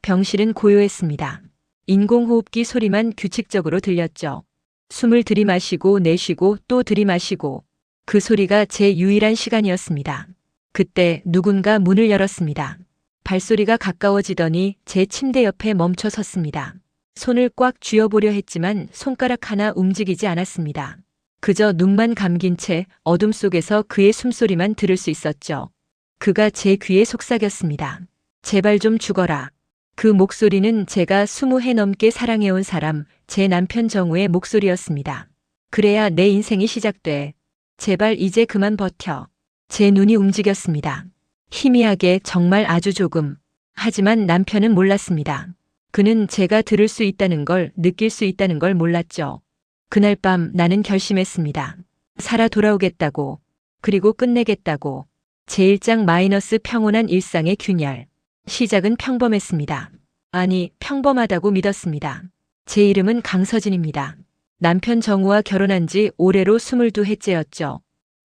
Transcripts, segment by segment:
병실은 고요했습니다. 인공호흡기 소리만 규칙적으로 들렸죠. 숨을 들이마시고 내쉬고 또 들이마시고. 그 소리가 제 유일한 시간이었습니다. 그때 누군가 문을 열었습니다. 발소리가 가까워지더니 제 침대 옆에 멈춰 섰습니다. 손을 꽉 쥐어보려 했지만 손가락 하나 움직이지 않았습니다. 그저 눈만 감긴 채 어둠 속에서 그의 숨소리만 들을 수 있었죠. 그가 제 귀에 속삭였습니다. 제발 좀 죽어라. 그 목소리는 제가 20해 넘게 사랑해온 사람, 제 남편 정우의 목소리였습니다. 그래야 내 인생이 시작돼. 제발 이제 그만 버텨. 제 눈이 움직였습니다. 희미하게 정말 아주 조금. 하지만 남편은 몰랐습니다. 그는 제가 들을 수 있다는 걸, 느낄 수 있다는 걸 몰랐죠. 그날 밤 나는 결심했습니다. 살아 돌아오겠다고. 그리고 끝내겠다고. 제1장 마이너스 평온한 일상의 균열. 시작은 평범했습니다. 아니, 평범하다고 믿었습니다. 제 이름은 강서진입니다. 남편 정우와 결혼한 지 올해로 22해째였죠.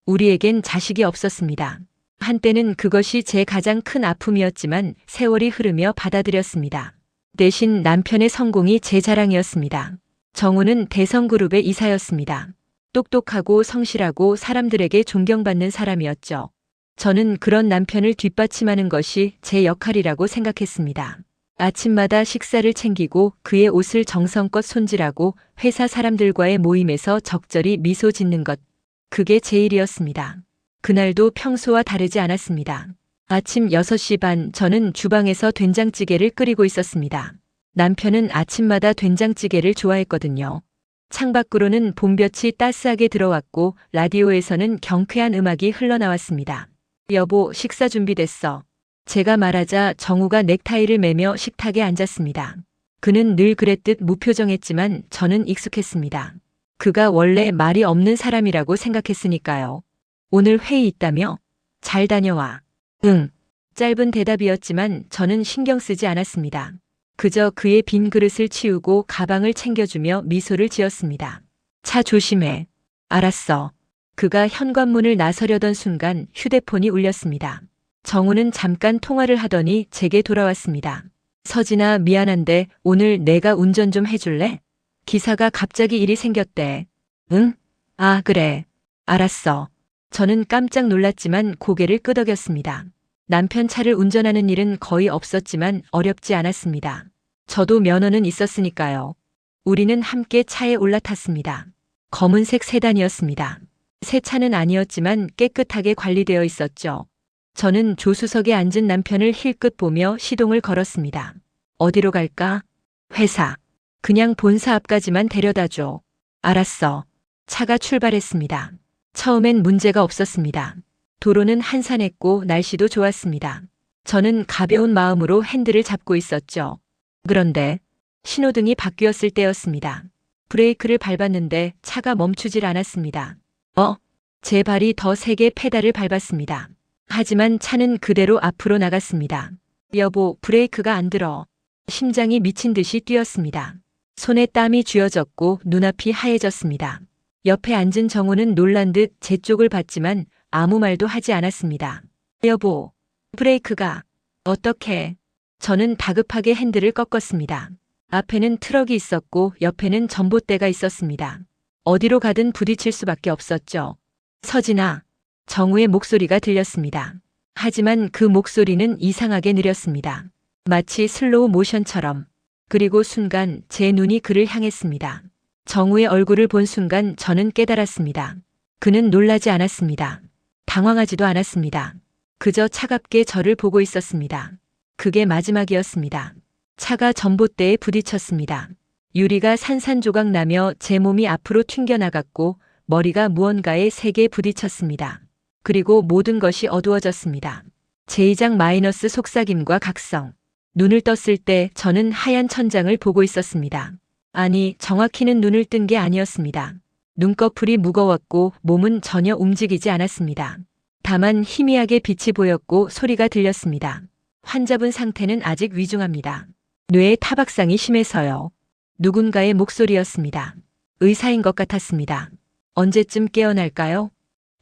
우리에겐 자식이 없었습니다. 한때는 그것이 제 가장 큰 아픔이었지만 세월이 흐르며 받아들였습니다. 대신 남편의 성공이 제 자랑이었습니다. 정우는 대성그룹의 이사였습니다. 똑똑하고 성실하고 사람들에게 존경받는 사람이었죠. 저는 그런 남편을 뒷받침하는 것이 제 역할이라고 생각했습니다. 아침마다 식사를 챙기고 그의 옷을 정성껏 손질하고 회사 사람들과의 모임에서 적절히 미소 짓는 것. 그게 제 일이었습니다. 그날도 평소와 다르지 않았습니다. 아침 6시 반 저는 주방에서 된장찌개를 끓이고 있었습니다. 남편은 아침마다 된장찌개를 좋아했거든요. 창밖으로는 봄볕이 따스하게 들어왔고 라디오에서는 경쾌한 음악이 흘러나왔습니다. 여보, 식사 준비됐어. 제가 말하자 정우가 넥타이를 매며 식탁에 앉았습니다. 그는 늘 그랬듯 무표정했지만 저는 익숙했습니다. 그가 원래 말이 없는 사람이라고 생각했으니까요. 오늘 회의 있다며? 잘 다녀와. 응. 짧은 대답이었지만 저는 신경 쓰지 않았습니다. 그저 그의 빈 그릇을 치우고 가방을 챙겨주며 미소를 지었습니다. 차 조심해. 알았어. 그가 현관문을 나서려던 순간 휴대폰이 울렸습니다. 정우는 잠깐 통화를 하더니 제게 돌아왔습니다. 서진아, 미안한데 오늘 내가 운전 좀 해줄래? 기사가 갑자기 일이 생겼대. 응? 아, 그래. 알았어. 저는 깜짝 놀랐지만 고개를 끄덕였습니다. 남편 차를 운전하는 일은 거의 없었지만 어렵지 않았습니다. 저도 면허는 있었으니까요. 우리는 함께 차에 올라탔습니다. 검은색 세단이었습니다. 새 차는 아니었지만 깨끗하게 관리되어 있었죠. 저는 조수석에 앉은 남편을 힐끗 보며 시동을 걸었습니다. 어디로 갈까? 회사. 그냥 본사 앞까지만 데려다줘. 알았어. 차가 출발했습니다. 처음엔 문제가 없었습니다. 도로는 한산했고 날씨도 좋았습니다. 저는 가벼운 마음으로 핸들을 잡고 있었죠. 그런데 신호등이 바뀌었을 때였습니다. 브레이크를 밟았는데 차가 멈추질 않았습니다. 제 발이 더 세게 페달을 밟았습니다. 하지만 차는 그대로 앞으로 나갔습니다. 여보, 브레이크가 안 들어. 심장이 미친 듯이 뛰었습니다. 손에 땀이 쥐어졌고 눈앞이 하얘졌습니다. 옆에 앉은 정우는 놀란 듯 제 쪽을 봤지만 아무 말도 하지 않았습니다. 여보, 브레이크가. 어떡해. 저는 다급하게 핸들을 꺾었습니다. 앞에는 트럭이 있었고 옆에는 전봇대가 있었습니다. 어디로 가든 부딪힐 수밖에 없었죠. 서진아. 정우의 목소리가 들렸습니다. 하지만 그 목소리는 이상하게 느렸습니다. 마치 슬로우 모션처럼. 그리고 순간 제 눈이 그를 향했습니다. 정우의 얼굴을 본 순간 저는 깨달았습니다. 그는 놀라지 않았습니다. 당황하지도 않았습니다. 그저 차갑게 저를 보고 있었습니다. 그게 마지막이었습니다. 차가 전봇대에 부딪혔습니다. 유리가 산산조각 나며 제 몸이 앞으로 튕겨나갔고 머리가 무언가에 세게 부딪혔습니다. 그리고 모든 것이 어두워졌습니다. 제2장 마이너스 속삭임과 각성. 눈을 떴을 때 저는 하얀 천장을 보고 있었습니다. 아니, 정확히는 눈을 뜬 게 아니었습니다. 눈꺼풀이 무거웠고 몸은 전혀 움직이지 않았습니다. 다만 희미하게 빛이 보였고 소리가 들렸습니다. 환자분 상태는 아직 위중합니다. 뇌에 타박상이 심해서요. 누군가의 목소리였습니다. 의사인 것 같았습니다. 언제쯤 깨어날까요?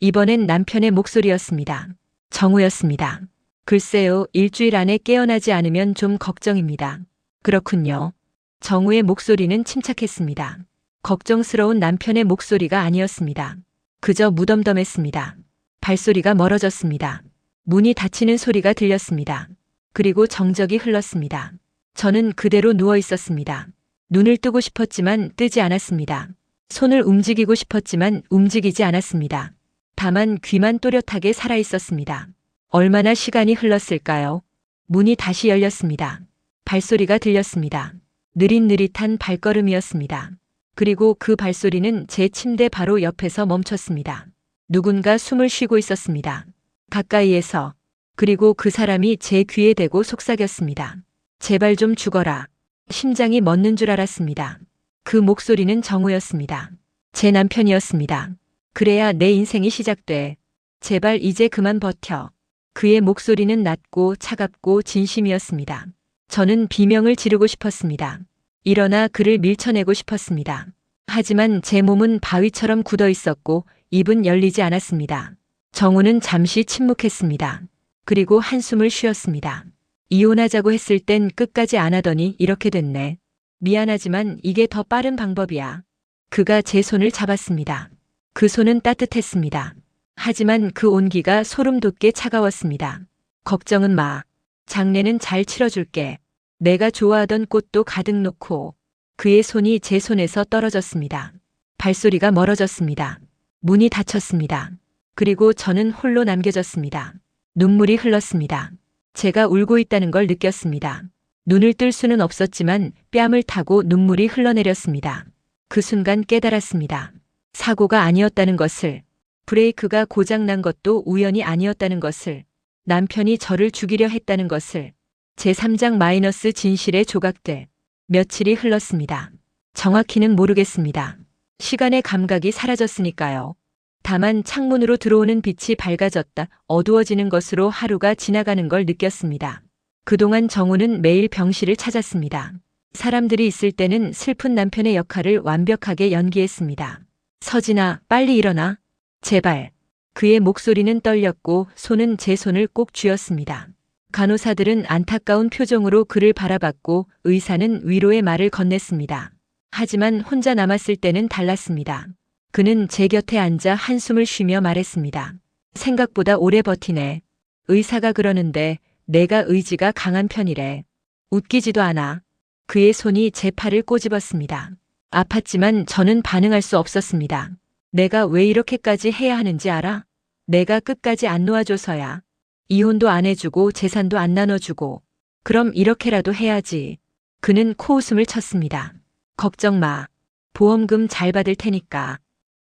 이번엔 남편의 목소리였습니다. 정우였습니다. 글쎄요, 일주일 안에 깨어나지 않으면 좀 걱정입니다. 그렇군요. 정우의 목소리는 침착했습니다. 걱정스러운 남편의 목소리가 아니었습니다. 그저 무덤덤했습니다. 발소리가 멀어졌습니다. 문이 닫히는 소리가 들렸습니다. 그리고 정적이 흘렀습니다. 저는 그대로 누워 있었습니다. 눈을 뜨고 싶었지만 뜨지 않았습니다. 손을 움직이고 싶었지만 움직이지 않았습니다. 다만 귀만 또렷하게 살아 있었습니다. 얼마나 시간이 흘렀을까요? 문이 다시 열렸습니다. 발소리가 들렸습니다. 느릿느릿한 발걸음이었습니다. 그리고 그 발소리는 제 침대 바로 옆에서 멈췄습니다. 누군가 숨을 쉬고 있었습니다. 가까이에서. 그리고 그 사람이 제 귀에 대고 속삭였습니다. 제발 좀 죽어라. 심장이 멎는 줄 알았습니다. 그 목소리는 정우였습니다. 제 남편이었습니다. 그래야 내 인생이 시작돼. 제발 이제 그만 버텨. 그의 목소리는 낮고 차갑고 진심이었습니다. 저는 비명을 지르고 싶었습니다. 일어나 그를 밀쳐내고 싶었습니다. 하지만 제 몸은 바위처럼 굳어 있었고 입은 열리지 않았습니다. 정우는 잠시 침묵했습니다. 그리고 한숨을 쉬었습니다. 이혼하자고 했을 땐 끝까지 안 하더니 이렇게 됐네. 미안하지만 이게 더 빠른 방법이야. 그가 제 손을 잡았습니다. 그 손은 따뜻했습니다. 하지만 그 온기가 소름 돋게 차가웠습니다. 걱정은 마. 장례는 잘 치러줄게. 내가 좋아하던 꽃도 가득 놓고. 그의 손이 제 손에서 떨어졌습니다. 발소리가 멀어졌습니다. 문이 닫혔습니다. 그리고 저는 홀로 남겨졌습니다. 눈물이 흘렀습니다. 제가 울고 있다는 걸 느꼈습니다. 눈을 뜰 수는 없었지만 뺨을 타고 눈물이 흘러내렸습니다. 그 순간 깨달았습니다. 사고가 아니었다는 것을, 브레이크가 고장난 것도 우연이 아니었다는 것을, 남편이 저를 죽이려 했다는 것을, 제3장 마이너스 진실의 조각들. 며칠이 흘렀습니다. 정확히는 모르겠습니다. 시간의 감각이 사라졌으니까요. 다만 창문으로 들어오는 빛이 밝아졌다 어두워지는 것으로 하루가 지나가는 걸 느꼈습니다. 그동안 정우는 매일 병실을 찾았습니다. 사람들이 있을 때는 슬픈 남편의 역할을 완벽하게 연기했습니다. 서진아, 빨리 일어나. 제발. 그의 목소리는 떨렸고 손은 제 손을 꼭 쥐었습니다. 간호사들은 안타까운 표정으로 그를 바라봤고 의사는 위로의 말을 건넸습니다. 하지만 혼자 남았을 때는 달랐습니다. 그는 제 곁에 앉아 한숨을 쉬며 말했습니다. 생각보다 오래 버티네. 의사가 그러는데 내가 의지가 강한 편이래. 웃기지도 않아. 그의 손이 제 팔을 꼬집었습니다. 아팠지만 저는 반응할 수 없었습니다. 내가 왜 이렇게까지 해야 하는지 알아? 내가 끝까지 안 놓아줘서야. 이혼도 안 해주고 재산도 안 나눠주고. 그럼 이렇게라도 해야지. 그는 코웃음을 쳤습니다. 걱정 마. 보험금 잘 받을 테니까.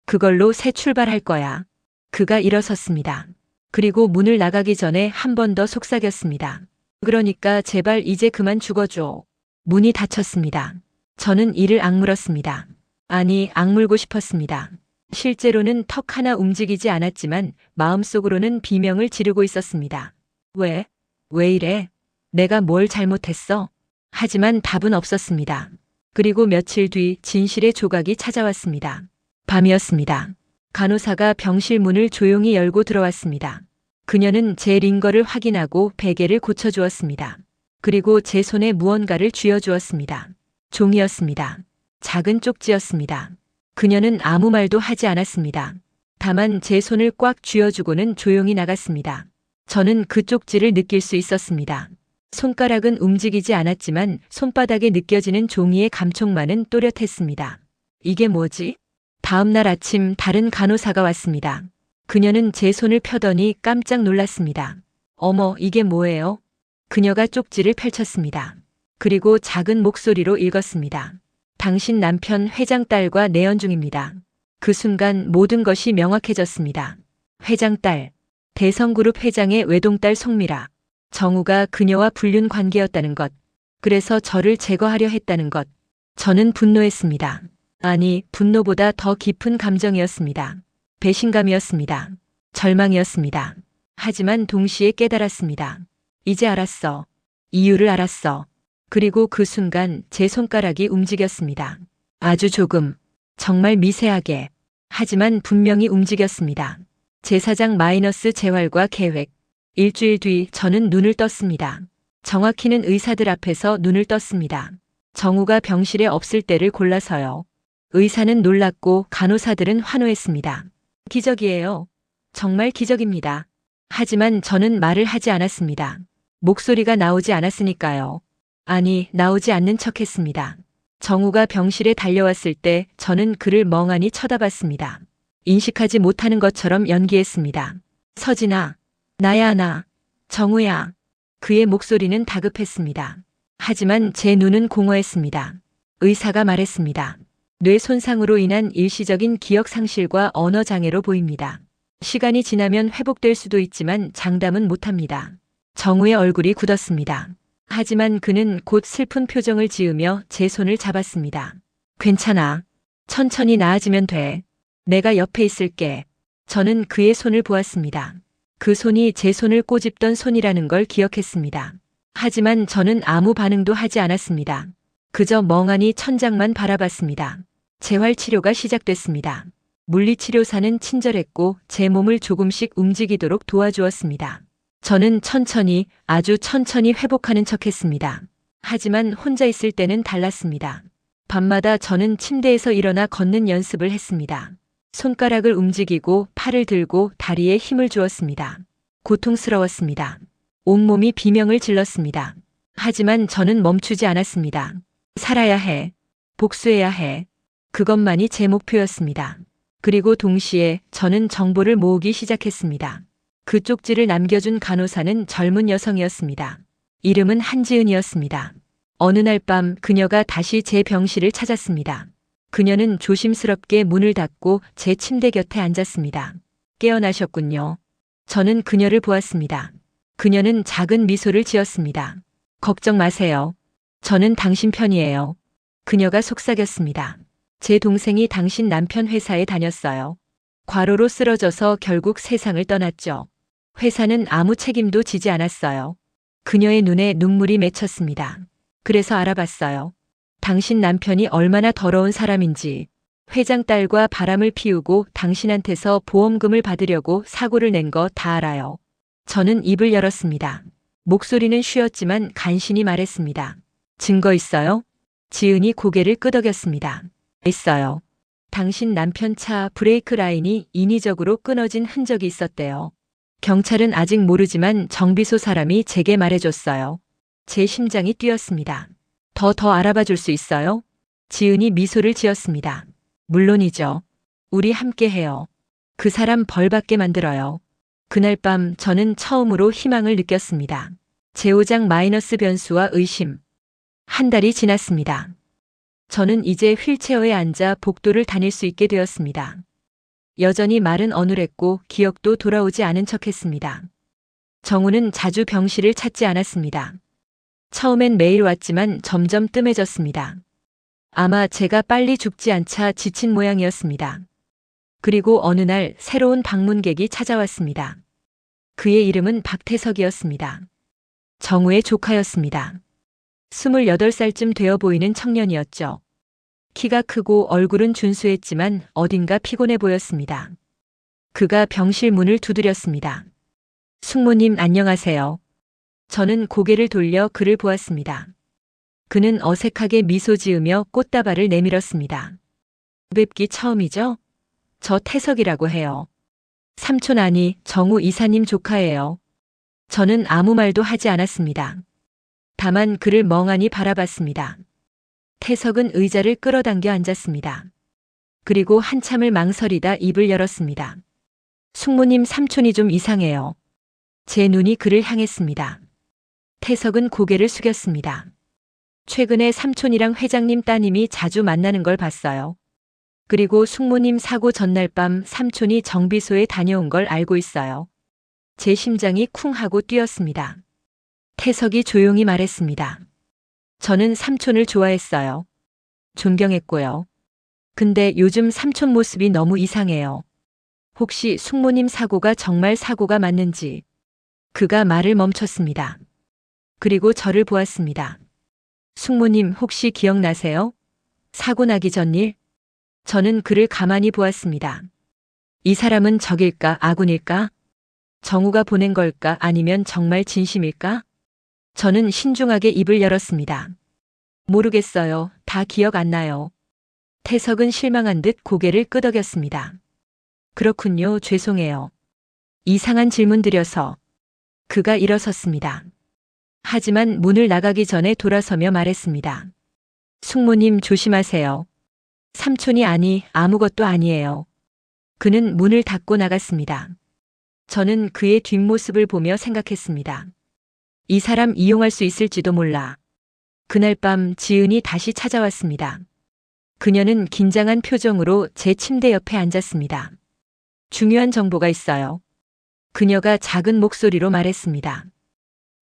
그걸로 새 출발할 거야. 그가 일어섰습니다. 그리고 문을 나가기 전에 한 번 더 속삭였습니다. 그러니까 제발 이제 그만 죽어줘. 문이 닫혔습니다. 저는 이를 악물었습니다. 아니, 악물고 싶었습니다. 실제로는 턱 하나 움직이지 않았지만 마음속으로는 비명을 지르고 있었습니다. 왜? 왜 이래? 내가 뭘 잘못했어? 하지만 답은 없었습니다. 그리고 며칠 뒤 진실의 조각이 찾아왔습니다. 밤이었습니다. 간호사가 병실 문을 조용히 열고 들어왔습니다. 그녀는 제 링거를 확인하고 베개를 고쳐주었습니다. 그리고 제 손에 무언가를 쥐어주었습니다. 종이였습니다. 작은 쪽지였습니다. 그녀는 아무 말도 하지 않았습니다. 다만 제 손을 꽉 쥐어주고는 조용히 나갔습니다. 저는 그 쪽지를 느낄 수 있었습니다. 손가락은 움직이지 않았지만 손바닥에 느껴지는 종이의 감촉만은 또렷했습니다. 이게 뭐지? 다음 날 아침 다른 간호사가 왔습니다. 그녀는 제 손을 펴더니 깜짝 놀랐습니다. 어머, 이게 뭐예요? 그녀가 쪽지를 펼쳤습니다. 그리고 작은 목소리로 읽었습니다. 당신 남편 회장 딸과 내연 중입니다. 그 순간 모든 것이 명확해졌습니다. 회장 딸, 대성그룹 회장의 외동딸 송미라. 정우가 그녀와 불륜 관계였다는 것. 그래서 저를 제거하려 했다는 것. 저는 분노했습니다. 아니, 분노보다 더 깊은 감정이었습니다. 배신감이었습니다. 절망이었습니다. 하지만 동시에 깨달았습니다. 이제 알았어. 이유를 알았어. 그리고 그 순간 제 손가락이 움직였습니다. 아주 조금, 정말 미세하게. 하지만 분명히 움직였습니다. 제4장 마이너스 재활과 계획. 일주일 뒤 저는 눈을 떴습니다. 정확히는 의사들 앞에서 눈을 떴습니다. 정우가 병실에 없을 때를 골라서요. 의사는 놀랐고 간호사들은 환호했습니다. 기적이에요. 정말 기적입니다. 하지만 저는 말을 하지 않았습니다. 목소리가 나오지 않았으니까요. 아니, 나오지 않는 척 했습니다. 정우가 병실에 달려왔을 때 저는 그를 멍하니 쳐다봤습니다. 인식하지 못하는 것처럼 연기했습니다. 서진아, 나야 나, 정우야. 그의 목소리는 다급했습니다. 하지만 제 눈은 공허했습니다. 의사가 말했습니다. 뇌 손상으로 인한 일시적인 기억 상실과 언어 장애로 보입니다. 시간이 지나면 회복될 수도 있지만 장담은 못합니다. 정우의 얼굴이 굳었습니다. 하지만 그는 곧 슬픈 표정을 지으며 제 손을 잡았습니다. 괜찮아. 천천히 나아지면 돼. 내가 옆에 있을게. 저는 그의 손을 보았습니다. 그 손이 제 손을 꼬집던 손이라는 걸 기억했습니다. 하지만 저는 아무 반응도 하지 않았습니다. 그저 멍하니 천장만 바라봤습니다. 재활치료가 시작됐습니다. 물리치료사는 친절했고 제 몸을 조금씩 움직이도록 도와주었습니다. 저는 천천히, 아주 천천히 회복하는 척했습니다. 하지만 혼자 있을 때는 달랐습니다. 밤마다 저는 침대에서 일어나 걷는 연습을 했습니다. 손가락을 움직이고 팔을 들고 다리에 힘을 주었습니다. 고통스러웠습니다. 온몸이 비명을 질렀습니다. 하지만 저는 멈추지 않았습니다. 살아야 해. 복수해야 해. 그것만이 제 목표였습니다. 그리고 동시에 저는 정보를 모으기 시작했습니다. 그 쪽지를 남겨준 간호사는 젊은 여성이었습니다. 이름은 한지은이었습니다. 어느 날 밤 그녀가 다시 제 병실을 찾았습니다. 그녀는 조심스럽게 문을 닫고 제 침대 곁에 앉았습니다. 깨어나셨군요. 저는 그녀를 보았습니다. 그녀는 작은 미소를 지었습니다. 걱정 마세요. 저는 당신 편이에요. 그녀가 속삭였습니다. 제 동생이 당신 남편 회사에 다녔어요. 과로로 쓰러져서 결국 세상을 떠났죠. 회사는 아무 책임도 지지 않았어요. 그녀의 눈에 눈물이 맺혔습니다. 그래서 알아봤어요. 당신 남편이 얼마나 더러운 사람인지. 회장 딸과 바람을 피우고 당신한테서 보험금을 받으려고 사고를 낸 거 다 알아요. 저는 입을 열었습니다. 목소리는 쉬었지만 간신히 말했습니다. 증거 있어요? 지은이 고개를 끄덕였습니다. 있어요. 당신 남편 차 브레이크 라인이 인위적으로 끊어진 흔적이 있었대요. 경찰은 아직 모르지만 정비소 사람이 제게 말해줬어요. 제 심장이 뛰었습니다. 더 알아봐 줄 수 있어요? 지은이 미소를 지었습니다. 물론이죠. 우리 함께 해요. 그 사람 벌받게 만들어요. 그날 밤 저는 처음으로 희망을 느꼈습니다. 제5장 마이너스 변수와 의심. 한 달이 지났습니다. 저는 이제 휠체어에 앉아 복도를 다닐 수 있게 되었습니다. 여전히 말은 어눌했고 기억도 돌아오지 않은 척했습니다. 정우는 자주 병실을 찾지 않았습니다. 처음엔 매일 왔지만 점점 뜸해졌습니다. 아마 제가 빨리 죽지 않자 지친 모양이었습니다. 그리고 어느 날 새로운 방문객이 찾아왔습니다. 그의 이름은 박태석이었습니다. 정우의 조카였습니다. 28살쯤 되어 보이는 청년이었죠. 키가 크고 얼굴은 준수했지만 어딘가 피곤해 보였습니다. 그가 병실 문을 두드렸습니다. 숙모님 안녕하세요. 저는 고개를 돌려 그를 보았습니다. 그는 어색하게 미소 지으며 꽃다발을 내밀었습니다. 뵙기 처음이죠? 저 태석이라고 해요. 삼촌 아니 정우 이사님 조카예요. 저는 아무 말도 하지 않았습니다. 다만 그를 멍하니 바라봤습니다. 태석은 의자를 끌어당겨 앉았습니다. 그리고 한참을 망설이다 입을 열었습니다. 숙모님 삼촌이 좀 이상해요. 제 눈이 그를 향했습니다. 태석은 고개를 숙였습니다. 최근에 삼촌이랑 회장님 따님이 자주 만나는 걸 봤어요. 그리고 숙모님 사고 전날 밤 삼촌이 정비소에 다녀온 걸 알고 있어요. 제 심장이 쿵 하고 뛰었습니다. 태석이 조용히 말했습니다. 저는 삼촌을 좋아했어요. 존경했고요. 근데 요즘 삼촌 모습이 너무 이상해요. 혹시 숙모님 사고가 정말 사고가 맞는지. 그가 말을 멈췄습니다. 그리고 저를 보았습니다. 숙모님 혹시 기억나세요? 사고 나기 전 일? 저는 그를 가만히 보았습니다. 이 사람은 적일까 아군일까? 정우가 보낸 걸까 아니면 정말 진심일까? 저는 신중하게 입을 열었습니다. 모르겠어요. 다 기억 안 나요. 태석은 실망한 듯 고개를 끄덕였습니다. 그렇군요. 죄송해요. 이상한 질문 드려서. 그가 일어섰습니다. 하지만 문을 나가기 전에 돌아서며 말했습니다. 숙모님 조심하세요. 삼촌이 아무것도 아니에요. 그는 문을 닫고 나갔습니다. 저는 그의 뒷모습을 보며 생각했습니다. 이 사람 이용할 수 있을지도 몰라. 그날 밤 지은이 다시 찾아왔습니다. 그녀는 긴장한 표정으로 제 침대 옆에 앉았습니다. 중요한 정보가 있어요. 그녀가 작은 목소리로 말했습니다.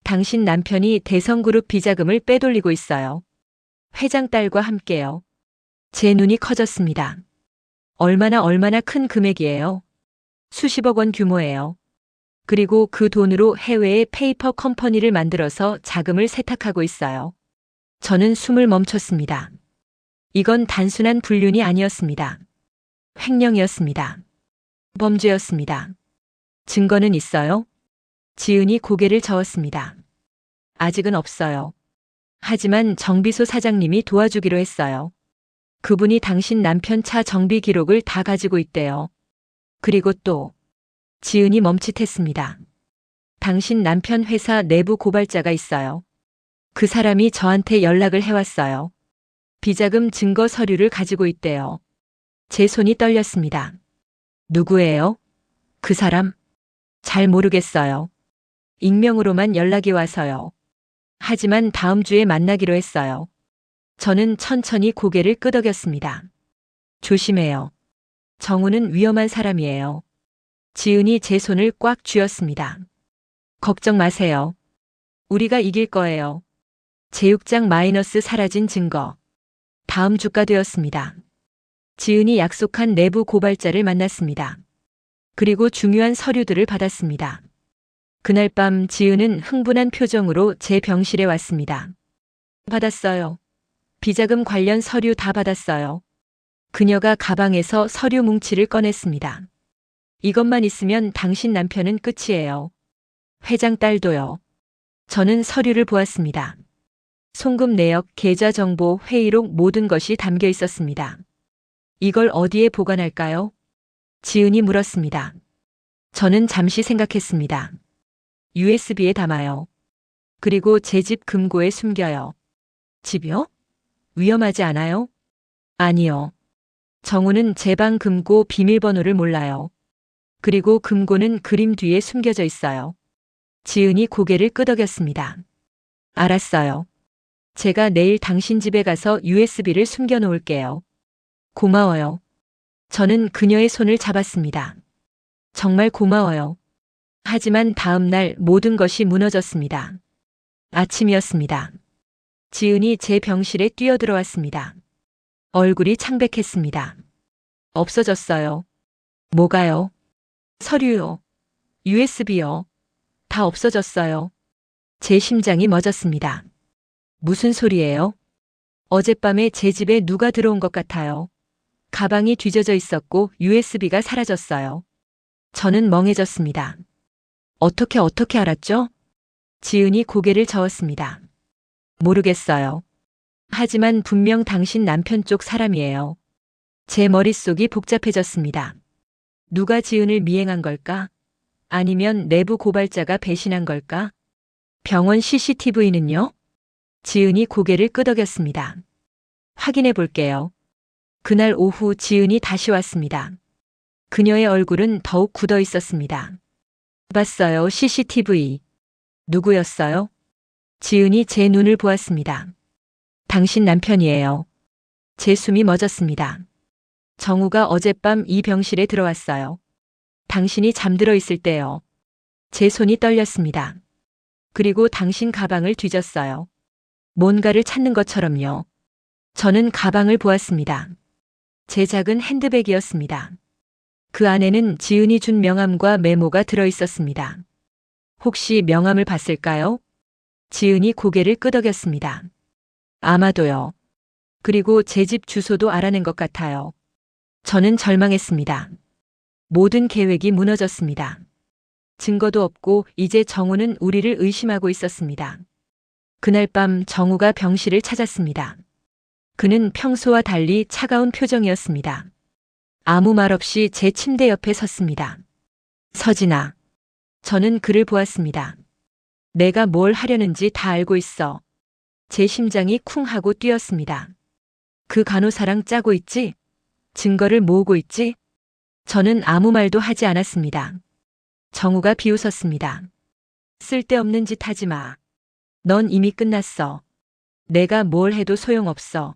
당신 남편이 대성그룹 비자금을 빼돌리고 있어요. 회장 딸과 함께요. 제 눈이 커졌습니다. 얼마나 큰 금액이에요. 수십억 원 규모예요. 그리고 그 돈으로 해외에 페이퍼 컴퍼니를 만들어서 자금을 세탁하고 있어요. 저는 숨을 멈췄습니다. 이건 단순한 불륜이 아니었습니다. 횡령이었습니다. 범죄였습니다. 증거는 있어요? 지은이 고개를 저었습니다. 아직은 없어요. 하지만 정비소 사장님이 도와주기로 했어요. 그분이 당신 남편 차 정비 기록을 다 가지고 있대요. 그리고 또 지은이 멈칫했습니다. 당신 남편 회사 내부 고발자가 있어요. 그 사람이 저한테 연락을 해왔어요. 비자금 증거 서류를 가지고 있대요. 제 손이 떨렸습니다. 누구예요? 그 사람? 잘 모르겠어요. 익명으로만 연락이 와서요. 하지만 다음 주에 만나기로 했어요. 저는 천천히 고개를 끄덕였습니다. 조심해요. 정우는 위험한 사람이에요. 지은이 제 손을 꽉 쥐었습니다. 걱정 마세요. 우리가 이길 거예요. 제6장 마이너스 사라진 증거. 다음 주가 되었습니다. 지은이 약속한 내부 고발자를 만났습니다. 그리고 중요한 서류들을 받았습니다. 그날 밤 지은은 흥분한 표정으로 제 병실에 왔습니다. 받았어요. 비자금 관련 서류 다 받았어요. 그녀가 가방에서 서류 뭉치를 꺼냈습니다. 이것만 있으면 당신 남편은 끝이에요. 회장 딸도요. 저는 서류를 보았습니다. 송금 내역, 계좌 정보, 회의록 모든 것이 담겨 있었습니다. 이걸 어디에 보관할까요? 지은이 물었습니다. 저는 잠시 생각했습니다. USB에 담아요. 그리고 제 집 금고에 숨겨요. 집이요? 위험하지 않아요? 아니요. 정우는 제 방 금고 비밀번호를 몰라요. 그리고 금고는 그림 뒤에 숨겨져 있어요. 지은이 고개를 끄덕였습니다. 알았어요. 제가 내일 당신 집에 가서 USB를 숨겨 놓을게요. 고마워요. 저는 그녀의 손을 잡았습니다. 정말 고마워요. 하지만 다음 날 모든 것이 무너졌습니다. 아침이었습니다. 지은이 제 병실에 뛰어들어왔습니다. 얼굴이 창백했습니다. 없어졌어요. 뭐가요? 서류요. USB요. 다 없어졌어요. 제 심장이 멎었습니다. 무슨 소리예요? 어젯밤에 제 집에 누가 들어온 것 같아요. 가방이 뒤져져 있었고 USB가 사라졌어요. 저는 멍해졌습니다. 어떻게 알았죠? 지은이 고개를 저었습니다. 모르겠어요. 하지만 분명 당신 남편 쪽 사람이에요. 제 머릿속이 복잡해졌습니다. 누가 지은을 미행한 걸까? 아니면 내부 고발자가 배신한 걸까? 병원 CCTV는요? 지은이 고개를 끄덕였습니다. 확인해 볼게요. 그날 오후 지은이 다시 왔습니다. 그녀의 얼굴은 더욱 굳어 있었습니다. 봤어요, CCTV. 누구였어요? 지은이 제 눈을 보았습니다. 당신 남편이에요. 제 숨이 멎었습니다. 정우가 어젯밤 이 병실에 들어왔어요. 당신이 잠들어 있을 때요. 제 손이 떨렸습니다. 그리고 당신 가방을 뒤졌어요. 뭔가를 찾는 것처럼요. 저는 가방을 보았습니다. 제 작은 핸드백이었습니다. 그 안에는 지은이 준 명함과 메모가 들어 있었습니다. 혹시 명함을 봤을까요? 지은이 고개를 끄덕였습니다. 아마도요. 그리고 제 집 주소도 알아낸 것 같아요. 저는 절망했습니다. 모든 계획이 무너졌습니다. 증거도 없고 이제 정우는 우리를 의심하고 있었습니다. 그날 밤 정우가 병실을 찾았습니다. 그는 평소와 달리 차가운 표정이었습니다. 아무 말 없이 제 침대 옆에 섰습니다. 서진아. 저는 그를 보았습니다. 내가 뭘 하려는지 다 알고 있어. 제 심장이 쿵 하고 뛰었습니다. 그 간호사랑 짜고 있지? 증거를 모으고 있지? 저는 아무 말도 하지 않았습니다. 정우가 비웃었습니다. 쓸데없는 짓 하지 마. 넌 이미 끝났어. 내가 뭘 해도 소용없어.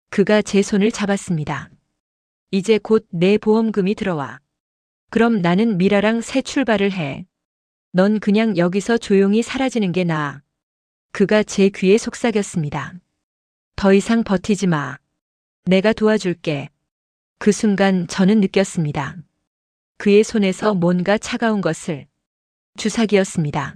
그가 제 손을 잡았습니다. 이제 곧 내 보험금이 들어와. 그럼 나는 미라랑 새 출발을 해. 넌 그냥 여기서 조용히 사라지는 게 나아. 그가 제 귀에 속삭였습니다. 더 이상 버티지 마. 내가 도와줄게. 그 순간 저는 느꼈습니다. 그의 손에서 뭔가 차가운 것을. 주사기였습니다.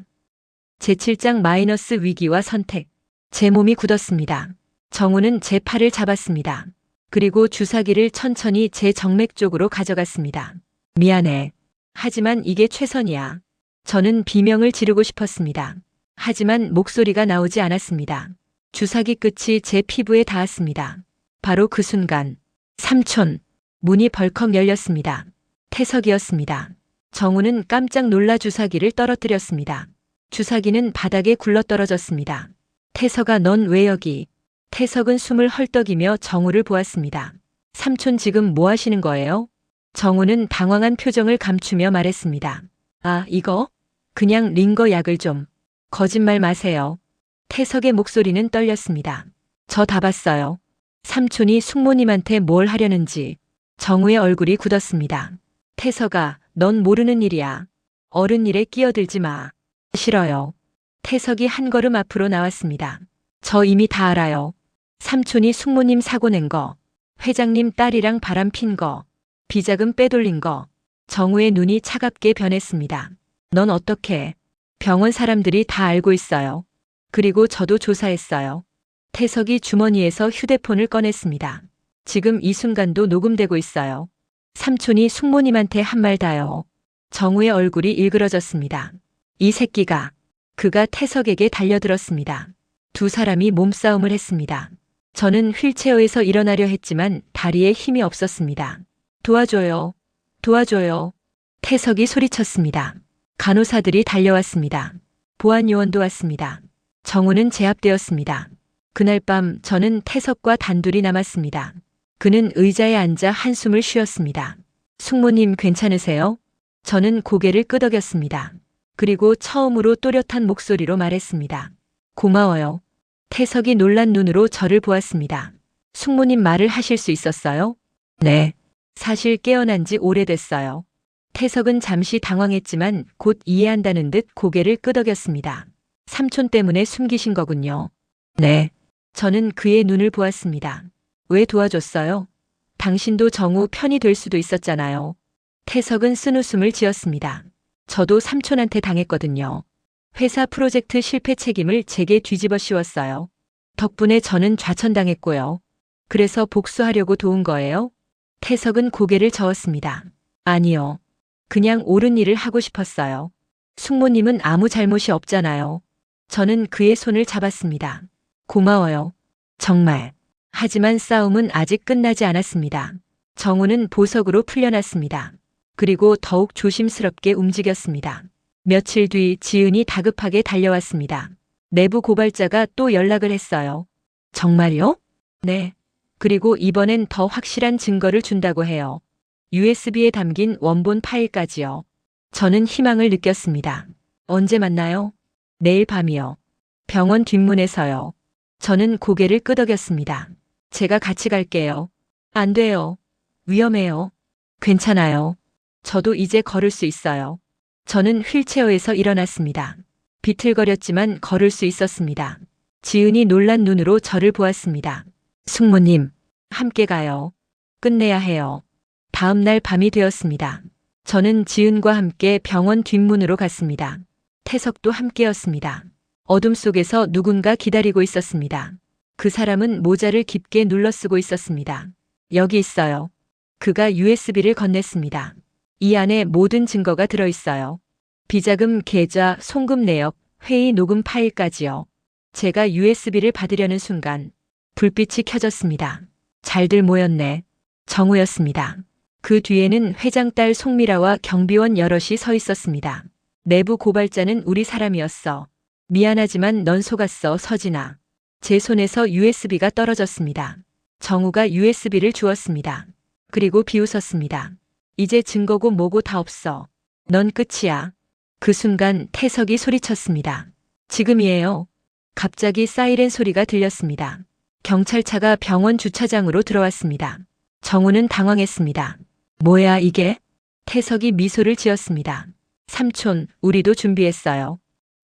제7장 마이너스 위기와 선택. 제 몸이 굳었습니다. 정우는 제 팔을 잡았습니다. 그리고 주사기를 천천히 제 정맥 쪽으로 가져갔습니다. 미안해. 하지만 이게 최선이야. 저는 비명을 지르고 싶었습니다. 하지만 목소리가 나오지 않았습니다. 주사기 끝이 제 피부에 닿았습니다. 바로 그 순간 삼촌 문이 벌컥 열렸습니다. 태석이었습니다. 정우는 깜짝 놀라 주사기를 떨어뜨렸습니다. 주사기는 바닥에 굴러떨어졌습니다. 태석아 넌 왜 여기? 태석은 숨을 헐떡이며 정우를 보았습니다. 삼촌 지금 뭐 하시는 거예요? 정우는 당황한 표정을 감추며 말했습니다. 아, 이거? 그냥 링거 약을 좀. 거짓말 마세요. 태석의 목소리는 떨렸습니다. 저 다 봤어요. 삼촌이 숙모님한테 뭘 하려는지. 정우의 얼굴이 굳었습니다. 태석아, 넌 모르는 일이야. 어른 일에 끼어들지 마. 싫어요. 태석이 한 걸음 앞으로 나왔습니다. 저 이미 다 알아요. 삼촌이 숙모님 사고 낸 거, 회장님 딸이랑 바람 핀 거, 비자금 빼돌린 거. 정우의 눈이 차갑게 변했습니다. 넌 어떻게? 병원 사람들이 다 알고 있어요. 그리고 저도 조사했어요. 태석이 주머니에서 휴대폰을 꺼냈습니다. 지금 이 순간도 녹음되고 있어요. 삼촌이 숙모님한테 한 말 다요. 정우의 얼굴이 일그러졌습니다. 이 새끼가. 그가 태석에게 달려들었습니다. 두 사람이 몸싸움을 했습니다. 저는 휠체어에서 일어나려 했지만 다리에 힘이 없었습니다. 도와줘요. 도와줘요. 태석이 소리쳤습니다. 간호사들이 달려왔습니다. 보안요원도 왔습니다. 정우는 제압되었습니다. 그날 밤 저는 태석과 단둘이 남았습니다. 그는 의자에 앉아 한숨을 쉬었습니다. 숙모님 괜찮으세요? 저는 고개를 끄덕였습니다. 그리고 처음으로 또렷한 목소리로 말했습니다. 고마워요. 태석이 놀란 눈으로 저를 보았습니다. 숙모님 말을 하실 수 있었어요? 네. 사실 깨어난 지 오래됐어요. 태석은 잠시 당황했지만 곧 이해한다는 듯 고개를 끄덕였습니다. 삼촌 때문에 숨기신 거군요. 네. 저는 그의 눈을 보았습니다. 왜 도와줬어요? 당신도 정우 편이 될 수도 있었잖아요. 태석은 쓴웃음을 지었습니다. 저도 삼촌한테 당했거든요. 회사 프로젝트 실패 책임을 제게 뒤집어 씌웠어요. 덕분에 저는 좌천당했고요. 그래서 복수하려고 도운 거예요? 태석은 고개를 저었습니다. 아니요. 그냥 옳은 일을 하고 싶었어요. 숙모님은 아무 잘못이 없잖아요. 저는 그의 손을 잡았습니다. 고마워요. 정말. 하지만 싸움은 아직 끝나지 않았습니다. 정우는 보석으로 풀려났습니다. 그리고 더욱 조심스럽게 움직였습니다. 며칠 뒤 지은이 다급하게 달려왔습니다. 내부 고발자가 또 연락을 했어요. 정말요? 네. 그리고 이번엔 더 확실한 증거를 준다고 해요. USB에 담긴 원본 파일까지요. 저는 희망을 느꼈습니다. 언제 만나요? 내일 밤이요. 병원 뒷문에서요. 저는 고개를 끄덕였습니다. 제가 같이 갈게요. 안 돼요. 위험해요. 괜찮아요. 저도 이제 걸을 수 있어요. 저는 휠체어에서 일어났습니다. 비틀거렸지만 걸을 수 있었습니다. 지은이 놀란 눈으로 저를 보았습니다. 숙모님, 함께 가요. 끝내야 해요. 다음 날 밤이 되었습니다. 저는 지은과 함께 병원 뒷문으로 갔습니다. 태석도 함께였습니다. 어둠 속에서 누군가 기다리고 있었습니다. 그 사람은 모자를 깊게 눌러쓰고 있었습니다. 여기 있어요. 그가 USB를 건넸습니다. 이 안에 모든 증거가 들어있어요. 비자금 계좌, 송금 내역, 회의 녹음 파일까지요. 제가 USB를 받으려는 순간 불빛이 켜졌습니다. 잘들 모였네. 정우였습니다. 그 뒤에는 회장 딸 송미라와 경비원 여럿이 서 있었습니다. 내부 고발자는 우리 사람이었어. 미안하지만 넌 속았어, 서진아. 제 손에서 USB가 떨어졌습니다. 정우가 USB를 주었습니다. 그리고 비웃었습니다. 이제 증거고 뭐고 다 없어. 넌 끝이야. 그 순간 태석이 소리쳤습니다. 지금이에요. 갑자기 사이렌 소리가 들렸습니다. 경찰차가 병원 주차장으로 들어왔습니다. 정우는 당황했습니다. 뭐야 이게? 태석이 미소를 지었습니다. 삼촌, 우리도 준비했어요.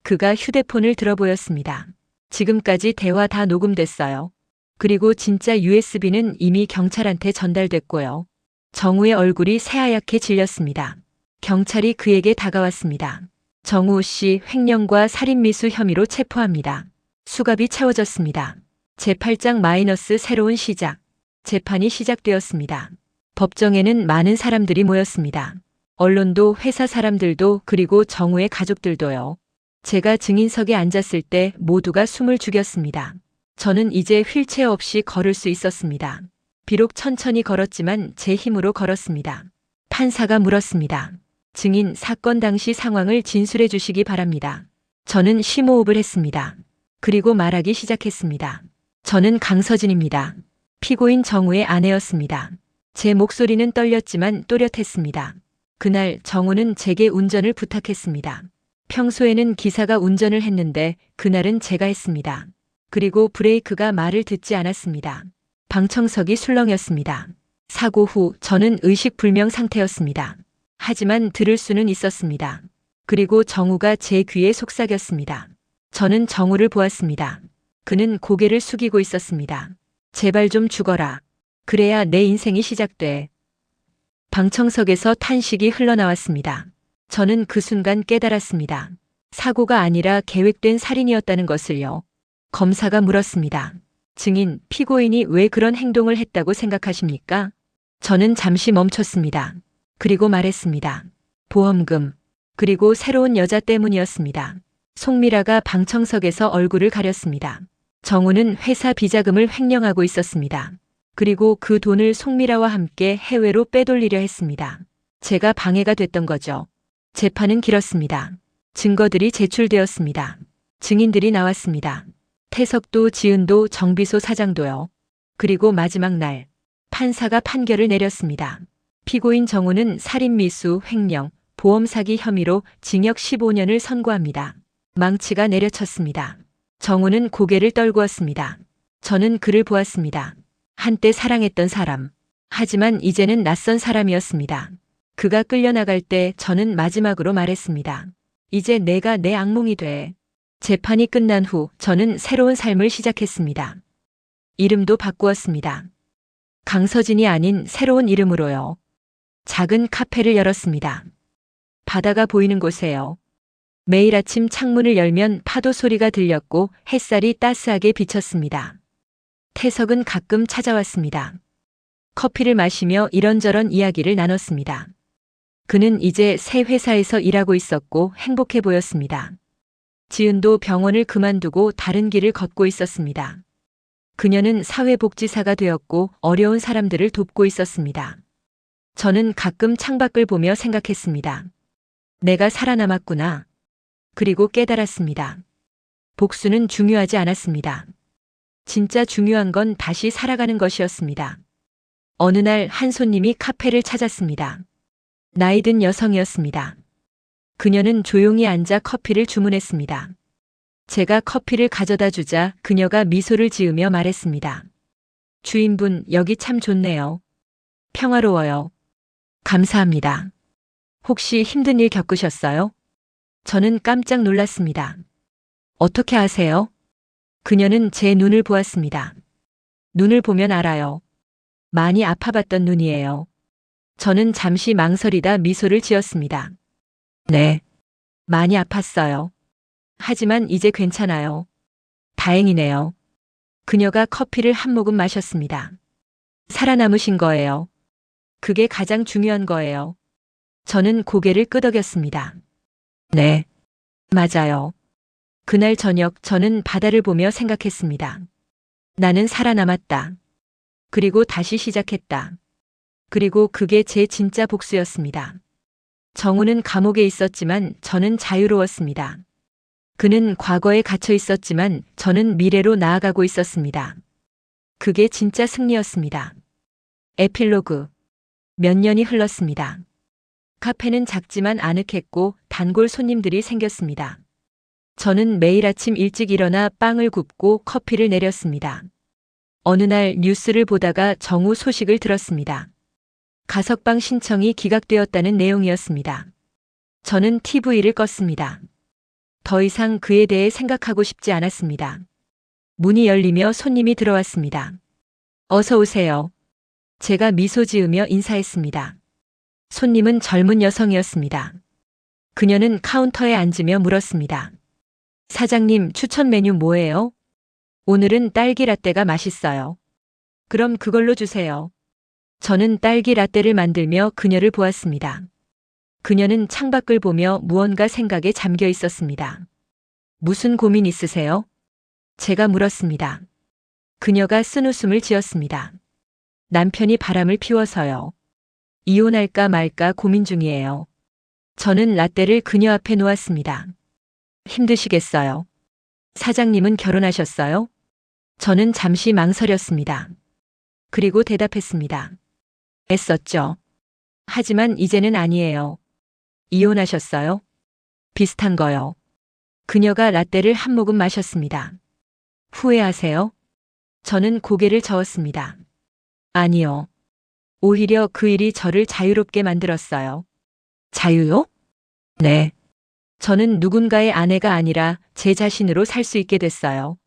그가 휴대폰을 들어 보였습니다. 지금까지 대화 다 녹음됐어요. 그리고 진짜 USB는 이미 경찰한테 전달됐고요. 정우의 얼굴이 새하얗게 질렸습니다. 경찰이 그에게 다가왔습니다. 정우 씨 횡령과 살인미수 혐의로 체포합니다. 수갑이 채워졌습니다. 제8장 마이너스 새로운 시작. 재판이 시작되었습니다. 법정에는 많은 사람들이 모였습니다. 언론도 회사 사람들도 그리고 정우의 가족들도요. 제가 증인석에 앉았을 때 모두가 숨을 죽였습니다. 저는 이제 휠체어 없이 걸을 수 있었습니다. 비록 천천히 걸었지만 제 힘으로 걸었습니다. 판사가 물었습니다. 증인, 사건 당시 상황을 진술해 주시기 바랍니다. 저는 심호흡을 했습니다. 그리고 말하기 시작했습니다. 저는 강서진입니다. 피고인 정우의 아내였습니다. 제 목소리는 떨렸지만 또렷했습니다. 그날 정우는 제게 운전을 부탁했습니다. 평소에는 기사가 운전을 했는데 그날은 제가 했습니다. 그리고 브레이크가 말을 듣지 않았습니다. 방청석이 술렁였습니다. 사고 후 저는 의식불명 상태였습니다. 하지만 들을 수는 있었습니다. 그리고 정우가 제 귀에 속삭였습니다. 저는 정우를 보았습니다. 그는 고개를 숙이고 있었습니다. 제발 좀 죽어라. 그래야 내 인생이 시작돼. 방청석에서 탄식이 흘러나왔습니다. 저는 그 순간 깨달았습니다. 사고가 아니라 계획된 살인이었다는 것을요. 검사가 물었습니다. 증인, 피고인이 왜 그런 행동을 했다고 생각하십니까? 저는 잠시 멈췄습니다. 그리고 말했습니다. 보험금, 그리고 새로운 여자 때문이었습니다. 송미라가 방청석에서 얼굴을 가렸습니다. 정우는 회사 비자금을 횡령하고 있었습니다. 그리고 그 돈을 송미라와 함께 해외로 빼돌리려 했습니다. 제가 방해가 됐던 거죠. 재판은 길었습니다. 증거들이 제출되었습니다. 증인들이 나왔습니다. 태석도 지은도 정비소 사장도요. 그리고 마지막 날 판사가 판결을 내렸습니다. 피고인 정우는 살인미수, 횡령, 보험사기 혐의로 징역 15년을 선고합니다. 망치가 내려쳤습니다. 정우는 고개를 떨구었습니다. 저는 그를 보았습니다. 한때 사랑했던 사람. 하지만 이제는 낯선 사람이었습니다. 그가 끌려나갈 때 저는 마지막으로 말했습니다. 이제 내가 내 악몽이 돼. 재판이 끝난 후 저는 새로운 삶을 시작했습니다. 이름도 바꾸었습니다. 강서진이 아닌 새로운 이름으로요. 작은 카페를 열었습니다. 바다가 보이는 곳에요. 매일 아침 창문을 열면 파도 소리가 들렸고 햇살이 따스하게 비쳤습니다. 태석은 가끔 찾아왔습니다. 커피를 마시며 이런저런 이야기를 나눴습니다. 그는 이제 새 회사에서 일하고 있었고 행복해 보였습니다. 지은도 병원을 그만두고 다른 길을 걷고 있었습니다. 그녀는 사회복지사가 되었고 어려운 사람들을 돕고 있었습니다. 저는 가끔 창밖을 보며 생각했습니다. 내가 살아남았구나. 그리고 깨달았습니다. 복수는 중요하지 않았습니다. 진짜 중요한 건 다시 살아가는 것이었습니다. 어느 날 한 손님이 카페를 찾았습니다. 나이든 여성이었습니다. 그녀는 조용히 앉아 커피를 주문했습니다. 제가 커피를 가져다 주자 그녀가 미소를 지으며 말했습니다. 주인분, 여기 참 좋네요. 평화로워요. 감사합니다. 혹시 힘든 일 겪으셨어요? 저는 깜짝 놀랐습니다. 어떻게 아세요? 그녀는 제 눈을 보았습니다. 눈을 보면 알아요. 많이 아파봤던 눈이에요. 저는 잠시 망설이다 미소를 지었습니다. 네. 많이 아팠어요. 하지만 이제 괜찮아요. 다행이네요. 그녀가 커피를 한 모금 마셨습니다. 살아남으신 거예요. 그게 가장 중요한 거예요. 저는 고개를 끄덕였습니다. 네, 맞아요. 그날 저녁 저는 바다를 보며 생각했습니다. 나는 살아남았다. 그리고 다시 시작했다. 그리고 그게 제 진짜 복수였습니다. 정우는 감옥에 있었지만 저는 자유로웠습니다. 그는 과거에 갇혀 있었지만 저는 미래로 나아가고 있었습니다. 그게 진짜 승리였습니다. 에필로그. 몇 년이 흘렀습니다. 카페는 작지만 아늑했고 단골 손님들이 생겼습니다. 저는 매일 아침 일찍 일어나 빵을 굽고 커피를 내렸습니다. 어느 날 뉴스를 보다가 정우 소식을 들었습니다. 가석방 신청이 기각되었다는 내용이었습니다. 저는 TV를 껐습니다. 더 이상 그에 대해 생각하고 싶지 않았습니다. 문이 열리며 손님이 들어왔습니다. 어서 오세요. 제가 미소 지으며 인사했습니다. 손님은 젊은 여성이었습니다. 그녀는 카운터에 앉으며 물었습니다. 사장님, 추천 메뉴 뭐예요? 오늘은 딸기 라떼가 맛있어요. 그럼 그걸로 주세요. 저는 딸기 라떼를 만들며 그녀를 보았습니다. 그녀는 창밖을 보며 무언가 생각에 잠겨 있었습니다. 무슨 고민 있으세요? 제가 물었습니다. 그녀가 쓴웃음을 지었습니다. 남편이 바람을 피워서요. 이혼할까 말까 고민 중이에요. 저는 라떼를 그녀 앞에 놓았습니다. 힘드시겠어요? 사장님은 결혼하셨어요? 저는 잠시 망설였습니다. 그리고 대답했습니다. 애썼죠. 하지만 이제는 아니에요. 이혼하셨어요? 비슷한 거요. 그녀가 라떼를 한 모금 마셨습니다. 후회하세요? 저는 고개를 저었습니다. 아니요. 오히려 그 일이 저를 자유롭게 만들었어요. 자유요? 네. 저는 누군가의 아내가 아니라 제 자신으로 살 수 있게 됐어요.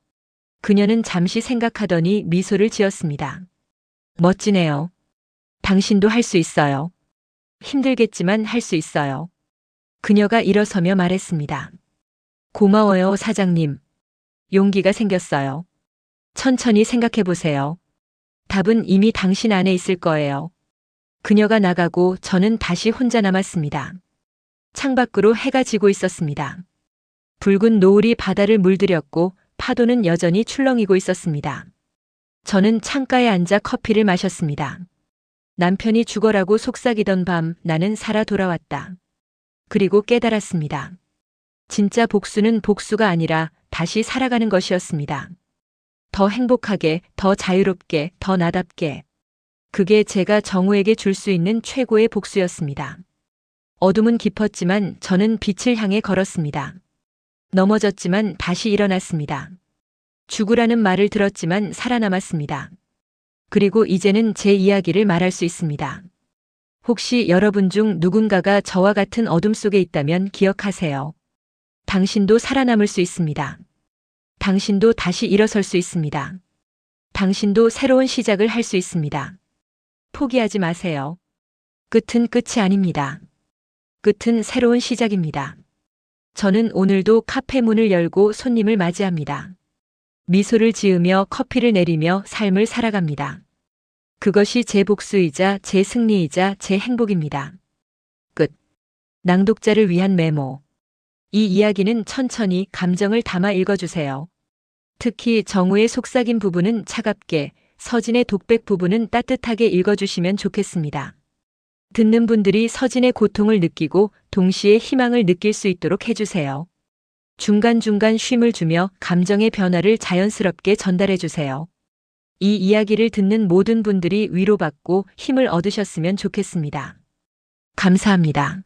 그녀는 잠시 생각하더니 미소를 지었습니다. 멋지네요. 당신도 할 수 있어요. 힘들겠지만 할 수 있어요. 그녀가 일어서며 말했습니다. 고마워요, 사장님. 용기가 생겼어요. 천천히 생각해 보세요. 답은 이미 당신 안에 있을 거예요. 그녀가 나가고 저는 다시 혼자 남았습니다. 창밖으로 해가 지고 있었습니다. 붉은 노을이 바다를 물들였고 파도는 여전히 출렁이고 있었습니다. 저는 창가에 앉아 커피를 마셨습니다. 남편이 죽어라고 속삭이던 밤 나는 살아 돌아왔다. 그리고 깨달았습니다. 진짜 복수는 복수가 아니라 다시 살아가는 것이었습니다. 더 행복하게, 더 자유롭게, 더 나답게. 그게 제가 정우에게 줄 수 있는 최고의 복수였습니다. 어둠은 깊었지만 저는 빛을 향해 걸었습니다. 넘어졌지만 다시 일어났습니다. 죽으라는 말을 들었지만 살아남았습니다. 그리고 이제는 제 이야기를 말할 수 있습니다. 혹시 여러분 중 누군가가 저와 같은 어둠 속에 있다면 기억하세요. 당신도 살아남을 수 있습니다. 당신도 다시 일어설 수 있습니다. 당신도 새로운 시작을 할 수 있습니다. 포기하지 마세요. 끝은 끝이 아닙니다. 끝은 새로운 시작입니다. 저는 오늘도 카페 문을 열고 손님을 맞이합니다. 미소를 지으며 커피를 내리며 삶을 살아갑니다. 그것이 제 복수이자 제 승리이자 제 행복입니다. 끝. 낭독자를 위한 메모. 이 이야기는 천천히 감정을 담아 읽어주세요. 특히 정우의 속삭임 부분은 차갑게, 서진의 독백 부분은 따뜻하게 읽어주시면 좋겠습니다. 듣는 분들이 서진의 고통을 느끼고 동시에 희망을 느낄 수 있도록 해주세요. 중간중간 쉼을 주며 감정의 변화를 자연스럽게 전달해주세요. 이 이야기를 듣는 모든 분들이 위로받고 힘을 얻으셨으면 좋겠습니다. 감사합니다.